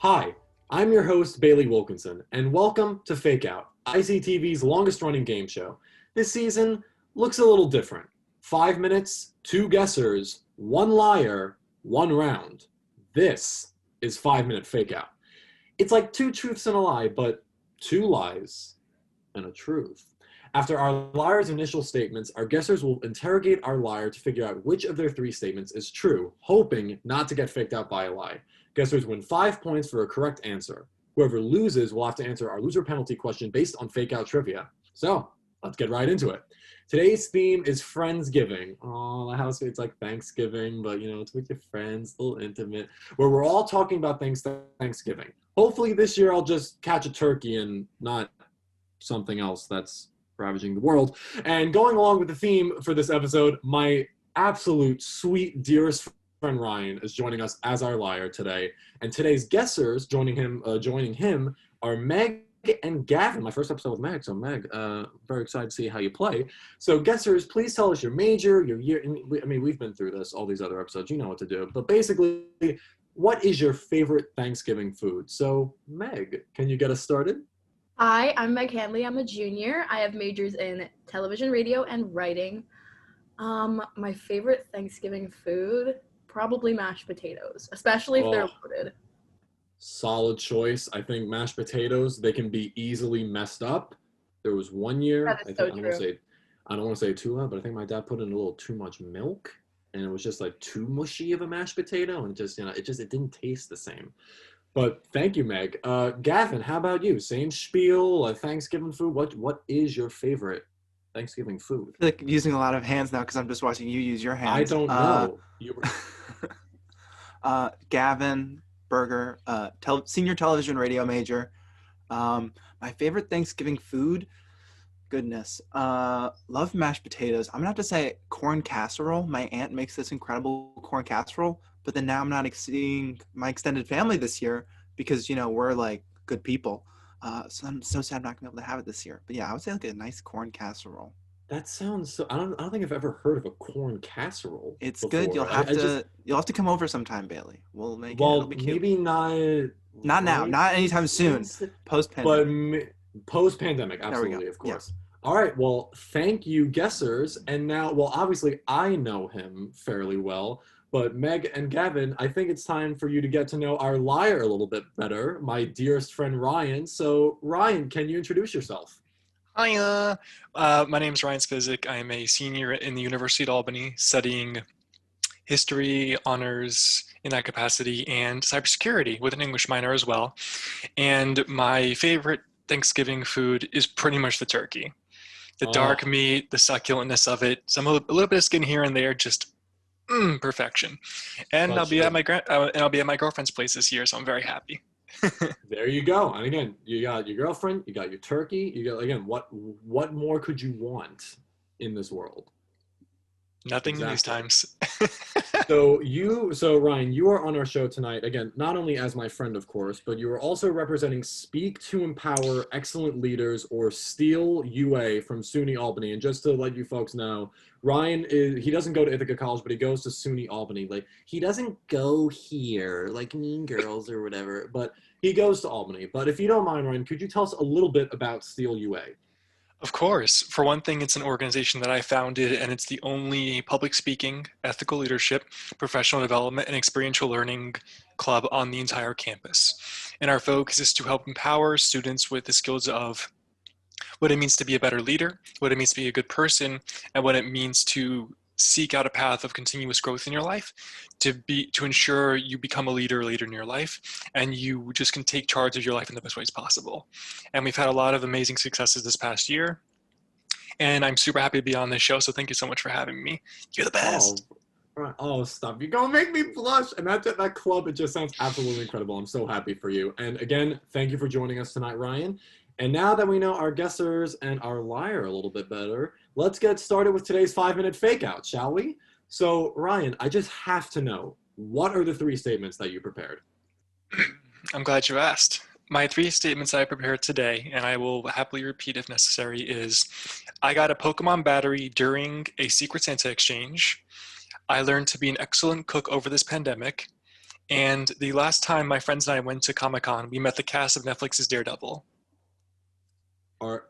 Hi, I'm your host, Bailey Wilkinson, and welcome to Fake Out, ICTV's longest-running game show. This season looks a little different. 5 minutes, 2 guessers, 1 liar, 1 round. This is 5-Minute Fake Out. It's like 2 truths and a lie, but 2 lies and a truth. After our liar's initial statements, our guessers will interrogate our liar to figure out which of their 3 statements is true, hoping not to get faked out by a lie. Guessers win 5 points for a correct answer. Whoever loses will have to answer our loser penalty question based on fake out trivia. So, let's get right into it. Today's theme is Friendsgiving. Oh, the house it's like Thanksgiving, but it's with your friends, a little intimate, where we're all talking about Thanksgiving. Hopefully this year I'll just catch a turkey and not something else that's ravaging the world. And going along with the theme for this episode, my absolute sweet dearest friend Ryan is joining us as our liar today. And today's guessers joining him are Meg and Gavin. My first episode with Meg. So Meg, very excited to see how you play. So guessers, please tell us your major, your year. I mean, we've been through this, all these other episodes. You know what to do. But basically, what is your favorite Thanksgiving food? So Meg, can you get us started? Hi, I'm Meg Hanley. I'm a junior. I have majors in television, radio, and writing. My favorite Thanksgiving food, probably mashed potatoes, especially if they're loaded. Solid choice. I think mashed potatoes, they can be easily messed up. There was one year, That is so true. I don't want to say too loud, but I think my dad put in a little too much milk, and it was just like too mushy of a mashed potato, and it didn't taste the same. But thank you, Meg. Gavin, how about you? Same spiel, Thanksgiving food. What is your favorite Thanksgiving food? I feel like using a lot of hands now because I'm just watching you use your hands. I don't know. Gavin, burger, senior television radio major. My favorite Thanksgiving food, goodness, love mashed potatoes. I'm gonna have to say corn casserole. My aunt makes this incredible corn casserole, but then now I'm not seeing my extended family this year because we're like good people. So I'm so sad I'm not gonna be able to have it this year. But yeah, I would say like a nice corn casserole. That sounds so. I don't think I've ever heard of a corn casserole. It's before. good. You'll have to come over sometime, Bailey. We'll make it. It'll be cute. Maybe not. Not now. Not anytime soon. Post-pandemic. But post-pandemic, absolutely, of course. Yeah. All right. Well, thank you, guessers. And now, obviously, I know him fairly well. But Meg and Gavin, I think it's time for you to get to know our liar a little bit better, my dearest friend Ryan. So, Ryan, can you introduce yourself? Hi, my name is Ryan Szpicek. I am a senior in the University of Albany studying history, honors in that capacity, and cybersecurity with an English minor as well. And my favorite Thanksgiving food is pretty much the turkey. The dark meat, the succulentness of it, a little bit of skin here and there, just perfection. And I'll be at my girlfriend's place this year, so I'm very happy. There you go. And again, you got your girlfriend, you got your turkey, what more could you want in this world? Nothing these times. So Ryan, you are on our show tonight, again, not only as my friend, of course, but you are also representing Speak to Empower Excellent Leaders, or STEAL UA, from SUNY Albany. And just to let you folks know, Ryan he doesn't go to Ithaca College, but he goes to SUNY Albany. Like, he doesn't go here like Mean Girls or whatever, but he goes to Albany. But if you don't mind, Ryan, could you tell us a little bit about STEAL UA? Of course. For one thing, it's an organization that I founded, and it's the only public speaking, ethical leadership, professional development, and experiential learning club on the entire campus. And our focus is to help empower students with the skills of what it means to be a better leader, what it means to be a good person, and what it means to seek out a path of continuous growth in your life, to ensure you become a leader in your life, and you just can take charge of your life in the best ways possible. And we've had a lot of amazing successes this past year, and I'm super happy to be on this show, so thank you so much for having me. You're the best. Oh, stop. You're going to make me blush. And that club, it just sounds absolutely incredible. I'm so happy for you. And again, thank you for joining us tonight, Ryan. And now that we know our guessers and our liar a little bit better, let's get started with today's 5-minute fake out, shall we? So, Ryan, I just have to know, what are the 3 statements that you prepared? I'm glad you asked. My 3 statements I prepared today, and I will happily repeat if necessary, is I got a Pokemon battery during a Secret Santa exchange. I learned to be an excellent cook over this pandemic. And the last time my friends and I went to Comic-Con, we met the cast of Netflix's Daredevil. And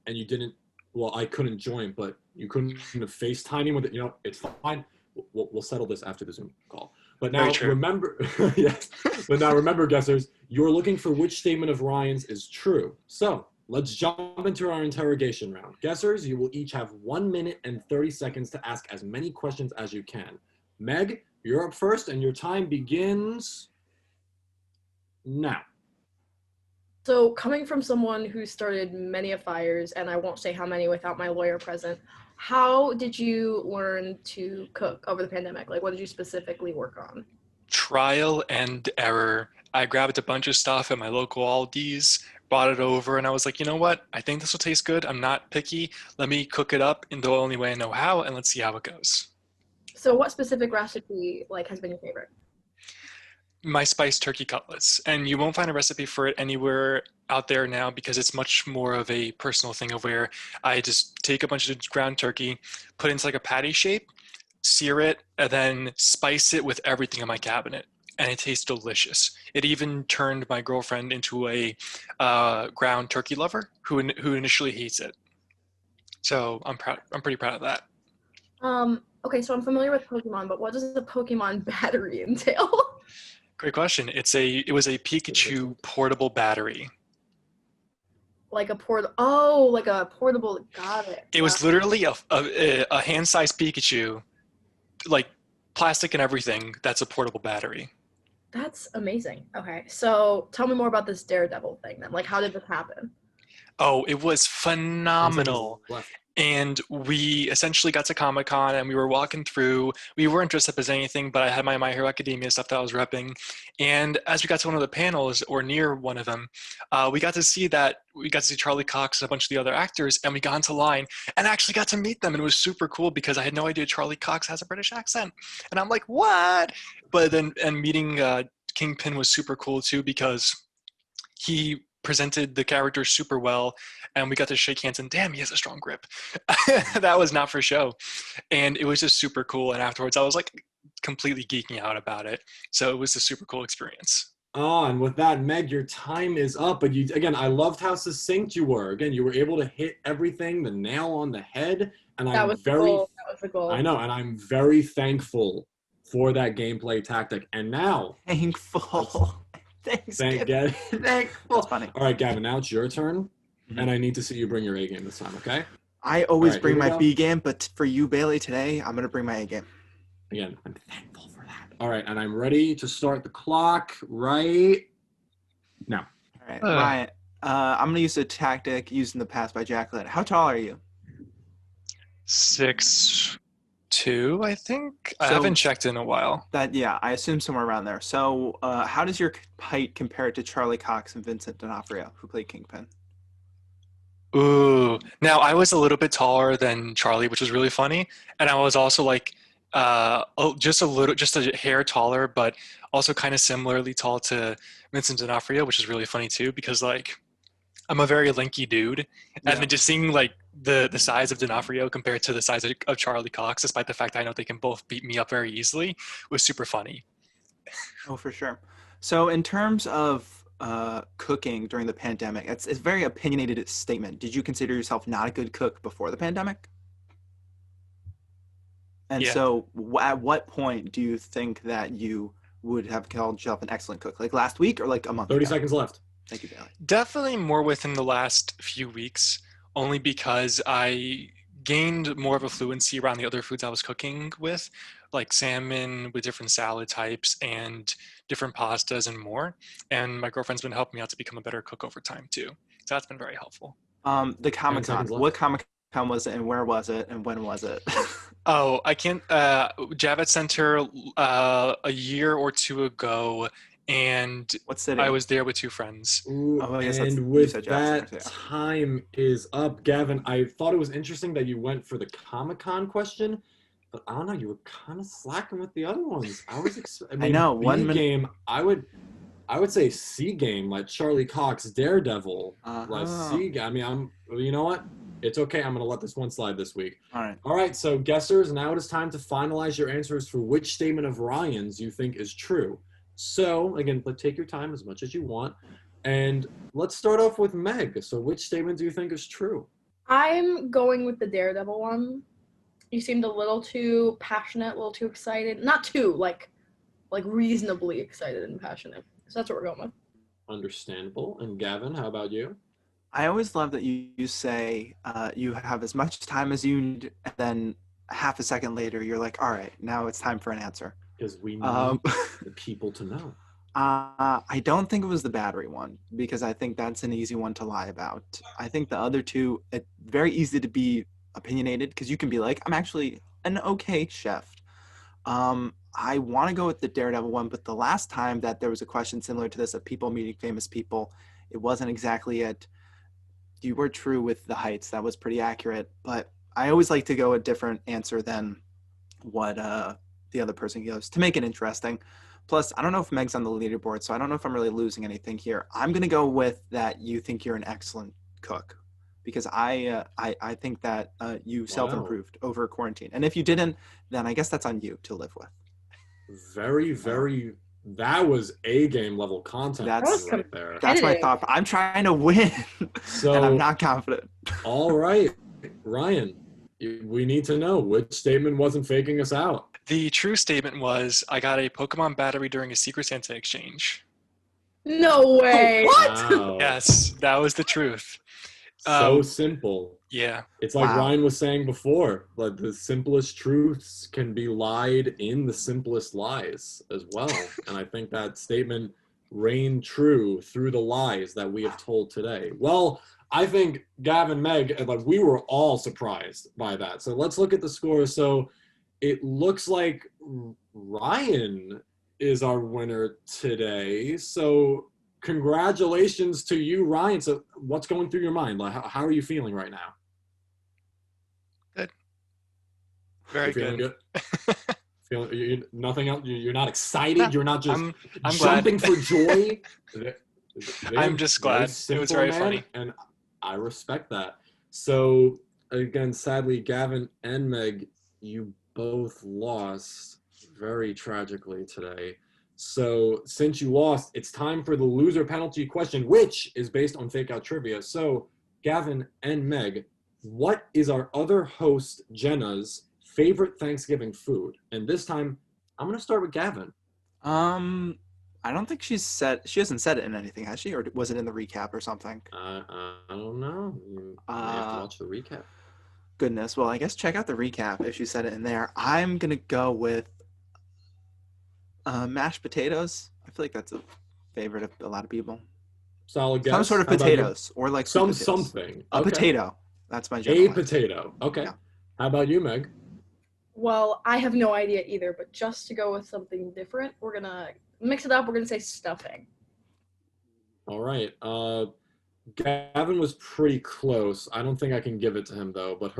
you didn't, well, I couldn't join, but you couldn't FaceTime me with it. It's fine. We'll settle this after the Zoom call. But now remember, yes. But now remember, guessers, you're looking for which statement of Ryan's is true. So let's jump into our interrogation round. Guessers, you will each have 1 minute and 30 seconds to ask as many questions as you can. Meg, you're up first, and your time begins now. So coming from someone who started many of fires, and I won't say how many without my lawyer present, how did you learn to cook over the pandemic? Like, what did you specifically work on? Trial and error. I grabbed a bunch of stuff at my local Aldi's, brought it over, and I was like, you know what? I think this will taste good. I'm not picky. Let me cook it up in the only way I know how, and let's see how it goes. So what specific recipe has been your favorite? My spiced turkey cutlets, and you won't find a recipe for it anywhere out there now because it's much more of a personal thing of where I just take a bunch of ground turkey, put it into like a patty shape, sear it, and then spice it with everything in my cabinet, and it tastes delicious. It even turned my girlfriend into a ground turkey lover who initially hates it. So I'm pretty proud of that. Okay, so I'm familiar with Pokemon, but what does the Pokemon battery entail? Great question. It was a Pikachu portable battery. Like a portable. Got it. It was literally a hand-sized Pikachu, like plastic and everything. That's a portable battery. That's amazing. Okay, so tell me more about this Daredevil thing then. Like, how did this happen? Oh, it was phenomenal. And we essentially got to Comic-Con and we were walking through. We weren't dressed up as anything, but I had my My Hero Academia stuff that I was repping. And as we got to one of the panels, or near one of them, we got to see Charlie Cox and a bunch of the other actors, and we got into line and actually got to meet them. And it was super cool because I had no idea Charlie Cox has a British accent. And I'm like, what? But then, and meeting Kingpin was super cool too because he presented the character super well, and we got to shake hands, and damn, he has a strong grip. That was not for show. And it was just super cool. And afterwards I was like completely geeking out about it. So it was a super cool experience. Oh, and with that, Meg, your time is up. But I loved how succinct you were. Again, you were able to hit everything, the nail on the head. And That was the goal. I know, and I'm very thankful for that gameplay tactic. And now, Thankful. Thankful. That's funny. All right, Gavin, now it's your turn, and I need to see you bring your A game this time, okay? I always bring my B game, but for you, Bailey, today, I'm going to bring my A game. Again, I'm thankful for that. All right, and I'm ready to start the clock right now. All right, Ryan, I'm going to use a tactic used in the past by Jacqueline. How tall are you? 6'2", I think. I haven't checked in a while. I assume somewhere around there. So how does your height compare to Charlie Cox and Vincent D'Onofrio, who played Kingpin? Ooh. Now, I was a little bit taller than Charlie, which was really funny. And I was also like just a hair taller, but also kind of similarly tall to Vincent D'Onofrio, which is really funny too, because like I'm a very lanky dude. And then just seeing like the size of D'Onofrio compared to the size of Charlie Cox, despite the fact I know they can both beat me up very easily, was super funny. Oh, for sure. So in terms of cooking during the pandemic, it's a very opinionated statement. Did you consider yourself not a good cook before the pandemic? And so at what point do you think that you would have called yourself an excellent cook? Like last week or like a month 30 ago? seconds left. Thank you, Bailey. Definitely more within the last few weeks, only because I gained more of a fluency around the other foods I was cooking with, like salmon with different salad types and different pastas and more. And my girlfriend's been helping me out to become a better cook over time too. So that's been very helpful. The Comic-Con. What Comic-Con was it, and where was it, and when was it? Oh, I can't. Javits Center a year or two ago, and what city? I was there with two friends. Ooh, and with that, time is up. Gavin, I thought it was interesting that you went for the Comic-Con question, but I don't know, you were kind of slacking with the other ones. I know, one game, I would say C game, like Charlie Cox Daredevil. Like C game. I mean, you know what? It's okay. I'm going to let this one slide this week. All All right, so guessers, now it is time to finalize your answers for which statement of Ryan's you think is true. So, again, take your time as much as you want. And let's start off with Meg. So which statement do you think is true? I'm going with the Daredevil one. You seemed a little too passionate, a little too excited. Not too, like reasonably excited and passionate. So that's what we're going with. Understandable. And Gavin, how about you? I always love that you say you have as much time as you need, and then half a second later, you're like, all right, now it's time for an answer. Because we need the people to know. I don't think it was the battery one, because I think that's an easy one to lie about. I think the other two, it's very easy to be opinionated, because you can be like, I'm actually an okay chef. I want to go with the Daredevil one, but the last time that there was a question similar to this of people meeting famous people, it wasn't exactly it. You were true with the heights. That was pretty accurate, but I always like to go a different answer than what the other person gives to make it interesting. Plus, I don't know if Meg's on the leaderboard, so I don't know if I'm really losing anything here. I'm going to go with that you think you're an excellent cook, because I think that you self-improved over quarantine. And if you didn't, then I guess that's on you to live with. Very, very, that was A-game level content right there. That's my thought. I'm trying to win, So, and I'm not confident. All right, Ryan, we need to know which statement wasn't faking us out. The true statement was, I got a Pokemon battery during a Secret Santa exchange. No way. What? Wow. Yes, that was the truth. So simple. Yeah. It's like Wow. Ryan was saying before, like the simplest truths can be lied in the simplest lies as well. And I think that statement reigned true through the lies that we have told today. Well, I think Gavin, Meg, like we were all surprised by that. So let's look at the scores. So it looks like Ryan is our winner today. So congratulations to you, Ryan. So what's going through your mind? Like, how are you feeling right now? Good. Very Feeling good. Feeling nothing else. You're not excited. No, You're not just I'm jumping glad. for joy. I'm just glad. It was very funny. And I respect that. So again, sadly, Gavin and Meg, you both lost very tragically today. So since you lost, it's time for the loser penalty question, which is based on fake out trivia. So Gavin and Meg, what is our other host, Jenna's favorite Thanksgiving food? And this time, I'm going to start with Gavin. I don't think she hasn't said it in anything, has she? Or was it in the recap or something? I don't know. You have to watch the recap. Goodness. Well, I guess check out the recap if she said it in there. I'm going to go with mashed potatoes. I feel like that's a favorite of a lot of people. Solid guess. Some sort of How about you? potatoes or like sweet potatoes. Something. A Okay. potato. That's my general A answer. potato. Okay. Yeah. How about you, Meg? Well, I have no idea either, but just to go with something different, we're going to mix it up. We're going to say stuffing. All right. Gavin was pretty close. I don't think I can give it to him though. But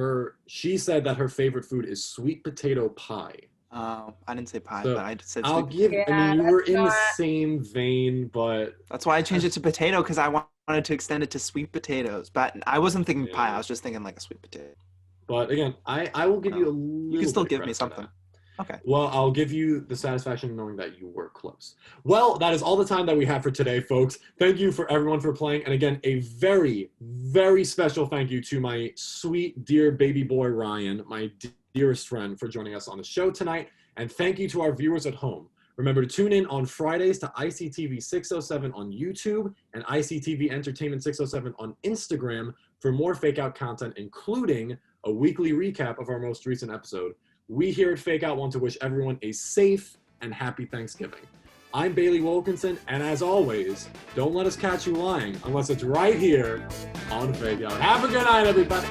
she said that her favorite food is sweet potato pie. I didn't say pie, So, but I just said I'll sweet. give. I Yeah, mean, you were that's in the not- same vein, but That's why I changed it to potato, because I wanted to extend it to sweet potatoes. But I wasn't thinking pie. Yeah. I was just thinking like a sweet potato. again, I will give you a little. You can still bit give credit me for something. that. Okay. Well, I'll give you the satisfaction of knowing that you were close. Well, that is all the time that we have for today, folks. Thank you for everyone for playing. And again, a very, very special thank you to my sweet, dear baby boy, Ryan, my dearest friend, for joining us on the show tonight. And thank you to our viewers at home. Remember to tune in on Fridays to ICTV 607 on YouTube and ICTV Entertainment 607 on Instagram for more fake out content, including a weekly recap of our most recent episode. We here at Fake Out want to wish everyone a safe and happy Thanksgiving. I'm Bailey Wilkinson, and as always, don't let us catch you lying unless it's right here on Fake Out. Have a good night, everybody.